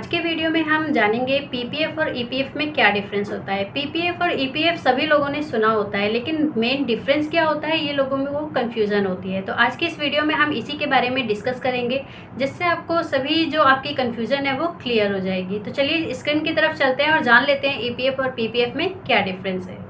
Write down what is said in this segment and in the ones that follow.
आज के वीडियो में हम जानेंगे पीपीएफ और ईपीएफ में क्या डिफरेंस होता है। पीपीएफ और ईपीएफ सभी लोगों ने सुना होता है, लेकिन मेन डिफरेंस क्या होता है ये लोगों में वो कंफ्यूजन होती है। तो आज के इस वीडियो में हम इसी के बारे में डिस्कस करेंगे, जिससे आपको सभी जो आपकी कंफ्यूजन है वो क्लियर हो जाएगी। तो चलिए स्क्रीन की तरफ चलते हैं और जान लेते हैं ईपीएफ और पीपीएफ में क्या डिफरेंस है।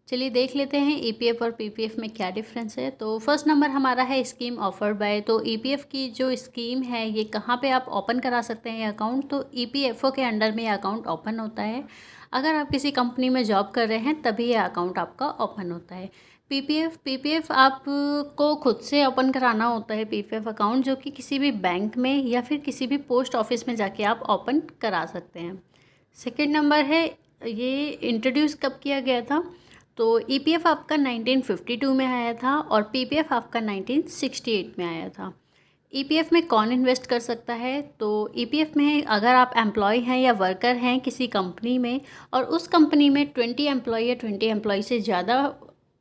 चलिए देख लेते हैं ईपीएफ और पीपीएफ में क्या डिफरेंस है। तो फर्स्ट नंबर हमारा है स्कीम ऑफर्ड बाय। तो ईपीएफ की जो स्कीम है ये कहाँ पे आप ओपन करा सकते हैं अकाउंट, तो ईपीएफओ के अंडर में ये अकाउंट ओपन होता है। अगर आप किसी कंपनी में जॉब कर रहे हैं तभी ये अकाउंट आपका ओपन होता है। पीपीएफ आपको खुद से ओपन कराना होता है पीपीएफ अकाउंट, जो कि किसी भी बैंक में या फिर किसी भी पोस्ट ऑफिस में जाके आप ओपन करा सकते हैं। सेकेंड नंबर है ये इंट्रोड्यूस कब किया गया था। तो ईपीएफ आपका 1952 में आया था और पीपीएफ आपका 1968 में आया था। ईपीएफ में कौन इन्वेस्ट कर सकता है, तो ईपीएफ में अगर आप एम्प्लॉय हैं या वर्कर हैं किसी कंपनी में और उस कंपनी में 20 एम्प्लॉय या 20 एम्प्लॉय से ज़्यादा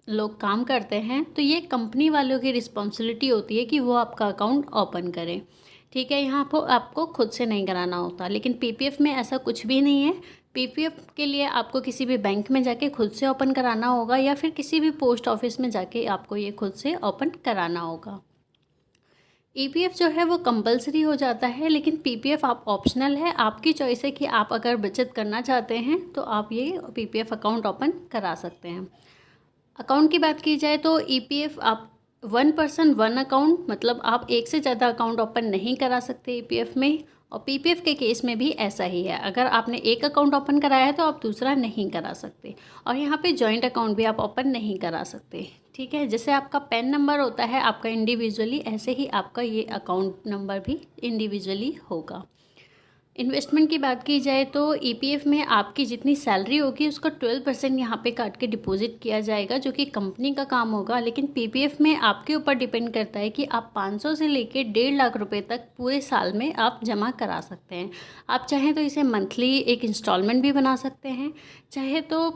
लोग काम करते हैं, तो ये कंपनी वालों की रिस्पॉन्सिबिलिटी होती है कि वो आपका अकाउंट ओपन करें। ठीक है, यहाँ पर आपको खुद से नहीं कराना होता। लेकिन पीपीएफ में ऐसा कुछ भी नहीं है। पीपीएफ के लिए आपको किसी भी बैंक में जाके खुद से ओपन कराना होगा या फिर किसी भी पोस्ट ऑफिस में जाके आपको ये खुद से ओपन कराना होगा। ईपीएफ जो है वो कंपलसरी हो जाता है, लेकिन पीपीएफ आप ऑप्शनल है। आपकी चॉइस है कि आप अगर बचत करना चाहते हैं तो आप ये पीपीएफ अकाउंट ओपन करा सकते हैं। अकाउंट की बात की जाए तो ईपीएफ आप 1 पर्सन 1 अकाउंट, मतलब आप एक से ज़्यादा अकाउंट ओपन नहीं करा सकते ईपीएफ में। और पीपीएफ के केस में भी ऐसा ही है, अगर आपने एक अकाउंट ओपन कराया है तो आप दूसरा नहीं करा सकते। और यहाँ पे जॉइंट अकाउंट भी आप ओपन नहीं करा सकते। ठीक है, जैसे आपका पैन नंबर होता है आपका इंडिविजुअली, ऐसे ही आपका ये अकाउंट नंबर भी इंडिविजुअली होगा। इन्वेस्टमेंट की बात की जाए तो ईपीएफ में आपकी जितनी सैलरी होगी उसका 12% यहाँ पे काट के डिपॉजिट किया जाएगा, जो कि कंपनी का काम होगा। लेकिन पीपीएफ में आपके ऊपर डिपेंड करता है कि आप 500 से लेके 1.5 लाख रुपए तक पूरे साल में आप जमा करा सकते हैं। आप चाहें तो इसे मंथली एक इंस्टॉलमेंट भी बना सकते हैं, चाहे तो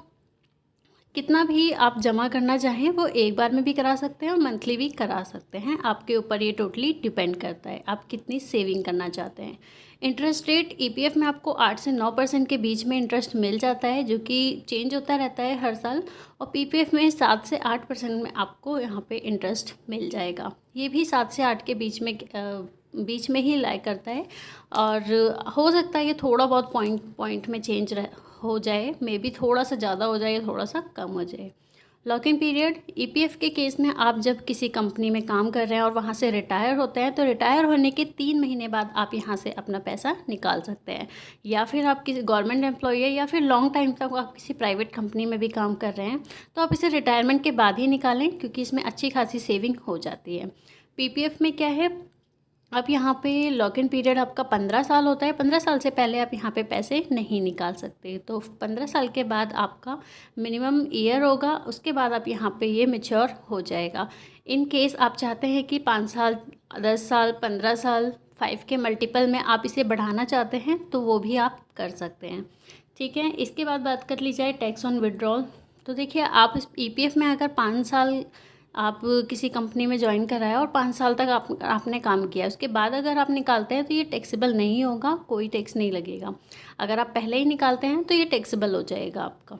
कितना भी आप जमा करना चाहें वो एक बार में भी करा सकते हैं और मंथली भी करा सकते हैं। आपके ऊपर ये टोटली डिपेंड करता है आप कितनी सेविंग करना चाहते हैं। इंटरेस्ट रेट ईपीएफ में आपको 8 से 9% के बीच में इंटरेस्ट मिल जाता है, जो कि चेंज होता रहता है हर साल। और पीपीएफ में 7 से 8% में आपको यहाँ पे इंटरेस्ट मिल जाएगा। ये भी 7 से 8 के बीच में ही लाई करता है। और हो सकता है ये थोड़ा बहुत पॉइंट में चेंज हो जाए, मे बी थोड़ा सा ज़्यादा हो जाए या थोड़ा सा कम हो जाए। लॉक इन पीरियड ईपीएफ के केस में आप जब किसी कंपनी में काम कर रहे हैं और वहाँ से रिटायर होते हैं, तो रिटायर होने के 3 महीने बाद आप यहाँ से अपना पैसा निकाल सकते हैं। या फिर आप किसी गवर्नमेंट एम्प्लॉय है या फिर लॉन्ग टाइम तक आप किसी प्राइवेट कंपनी में भी काम कर रहे हैं, तो आप इसे रिटायरमेंट के बाद ही निकालें, क्योंकि इसमें अच्छी खासी सेविंग हो जाती है। पीपीएफ में क्या है, अब यहाँ पे लॉक इन पीरियड आपका 15 साल होता है। 15 साल से पहले आप यहाँ पे पैसे नहीं निकाल सकते। तो 15 साल के बाद आपका मिनिमम ईयर होगा, उसके बाद आप यहाँ पे ये मैच्योर हो जाएगा। इन केस आप चाहते हैं कि 5 साल 10 साल 15 साल 5 के मल्टीपल में आप इसे बढ़ाना चाहते हैं, तो वो भी आप कर सकते हैं। ठीक है, इसके बाद बात कर ली जाए टैक्स ऑन विड्रॉल। तो देखिए, आप इस ईपीएफ में अगर 5 साल आप किसी कंपनी में ज्वाइन कराया और 5 साल तक आपने काम किया, उसके बाद अगर आप निकालते हैं तो ये टैक्सेबल नहीं होगा, कोई टैक्स नहीं लगेगा। अगर आप पहले ही निकालते हैं तो ये टैक्सेबल हो जाएगा आपका।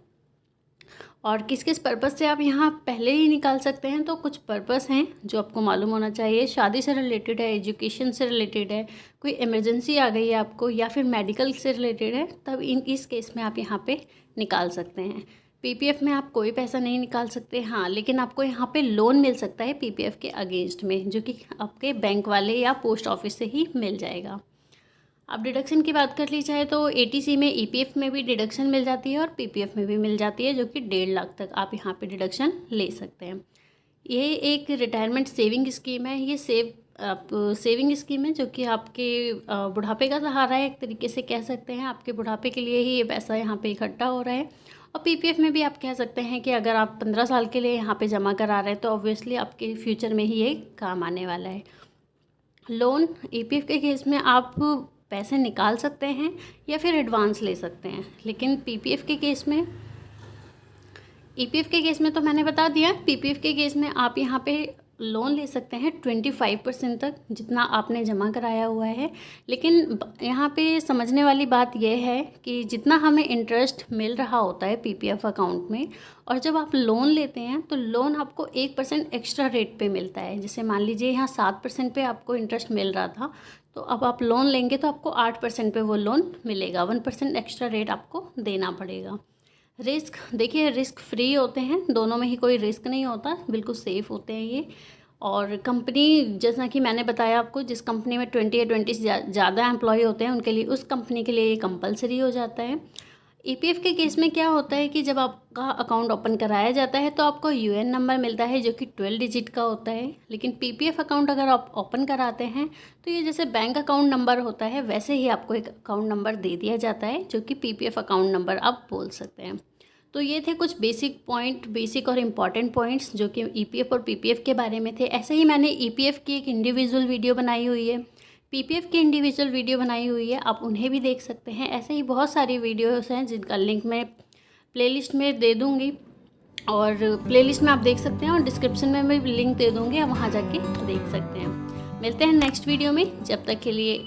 और किस किस पर्पज़ से आप यहाँ पहले ही निकाल सकते हैं, तो कुछ पर्पज़ हैं जो आपको मालूम होना चाहिए। शादी से रिलेटेड है, एजुकेशन से रिलेटेड है, कोई इमरजेंसी आ गई है आपको, या फिर मेडिकल से रिलेटेड है, तब इस केस में आप यहाँ पे निकाल सकते हैं। पीपीएफ में आप कोई पैसा नहीं निकाल सकते, हाँ, लेकिन आपको यहाँ पे लोन मिल सकता है पीपीएफ के अगेंस्ट में, जो कि आपके बैंक वाले या पोस्ट ऑफिस से ही मिल जाएगा। अब डिडक्शन की बात कर ली जाए तो एटीसी में ईपीएफ में भी डिडक्शन मिल जाती है और पीपीएफ में भी मिल जाती है, जो कि 1.5 लाख तक आप यहाँ पे डिडक्शन ले सकते हैं। ये एक रिटायरमेंट सेविंग स्कीम है। ये सेविंग स्कीम है जो कि आपके बुढ़ापे का सहारा है, एक तरीके से कह सकते हैं। आपके बुढ़ापे के लिए ही ये पैसा यहाँ पे इकट्ठा हो रहा है। और पीपीएफ में भी आप कह सकते हैं कि अगर आप 15 साल के लिए यहाँ पे जमा करा रहे हैं तो ऑब्वियसली आपके फ्यूचर में ही ये काम आने वाला है। लोन ईपीएफ के केस में आप पैसे निकाल सकते हैं या फिर एडवांस ले सकते हैं, लेकिन ईपीएफ के केस में तो मैंने बता दिया, पीपीएफ के केस में आप यहाँ पे लोन ले सकते हैं 25% तक, जितना आपने जमा कराया हुआ है। लेकिन यहाँ पे समझने वाली बात यह है कि जितना हमें इंटरेस्ट मिल रहा होता है पीपीएफ अकाउंट में, और जब आप लोन लेते हैं तो लोन आपको 1% एक्स्ट्रा रेट पे मिलता है। जैसे मान लीजिए यहाँ 7% पे आपको इंटरेस्ट मिल रहा था, तो अब आप लोन लेंगे तो आपको 8% पे वो लोन मिलेगा, 1% एक्स्ट्रा रेट आपको देना पड़ेगा। रिस्क देखिए, रिस्क फ्री होते हैं, दोनों में ही कोई रिस्क नहीं होता, बिल्कुल सेफ़ होते हैं ये। और कंपनी, जैसा कि मैंने बताया आपको, जिस कंपनी में 20 या 20 से ज़्यादा एम्प्लॉय होते हैं उनके लिए, उस कंपनी के लिए ये कंपलसरी हो जाता है। ईपीएफ के केस में क्या होता है कि जब आपका अकाउंट ओपन कराया जाता है तो आपको यूएन नंबर मिलता है जो कि 12 डिजिट का होता है। लेकिन पीपीएफ अकाउंट अगर आप ओपन कराते हैं तो ये जैसे बैंक अकाउंट नंबर होता है वैसे ही आपको एक अकाउंट नंबर दे दिया जाता है, जो कि पीपीएफ अकाउंट नंबर आप बोल सकते हैं। तो ये थे कुछ बेसिक और इम्पॉर्टेंट पॉइंट्स जो कि ईपीएफ और पीपीएफ के बारे में थे। ऐसे ही मैंने ईपीएफ की एक इंडिविजुअल वीडियो बनाई हुई है, पीपीएफ की इंडिविजुअल वीडियो बनाई हुई है, आप उन्हें भी देख सकते हैं। ऐसे ही बहुत सारी वीडियोस हैं जिनका लिंक मैं प्लेलिस्ट में दे दूँगी, और प्लेलिस्ट में आप देख सकते हैं, और डिस्क्रिप्शन में मैं लिंक दे दूँगी, आप वहाँ जाके देख सकते हैं। मिलते हैं नेक्स्ट वीडियो में, जब तक के लिए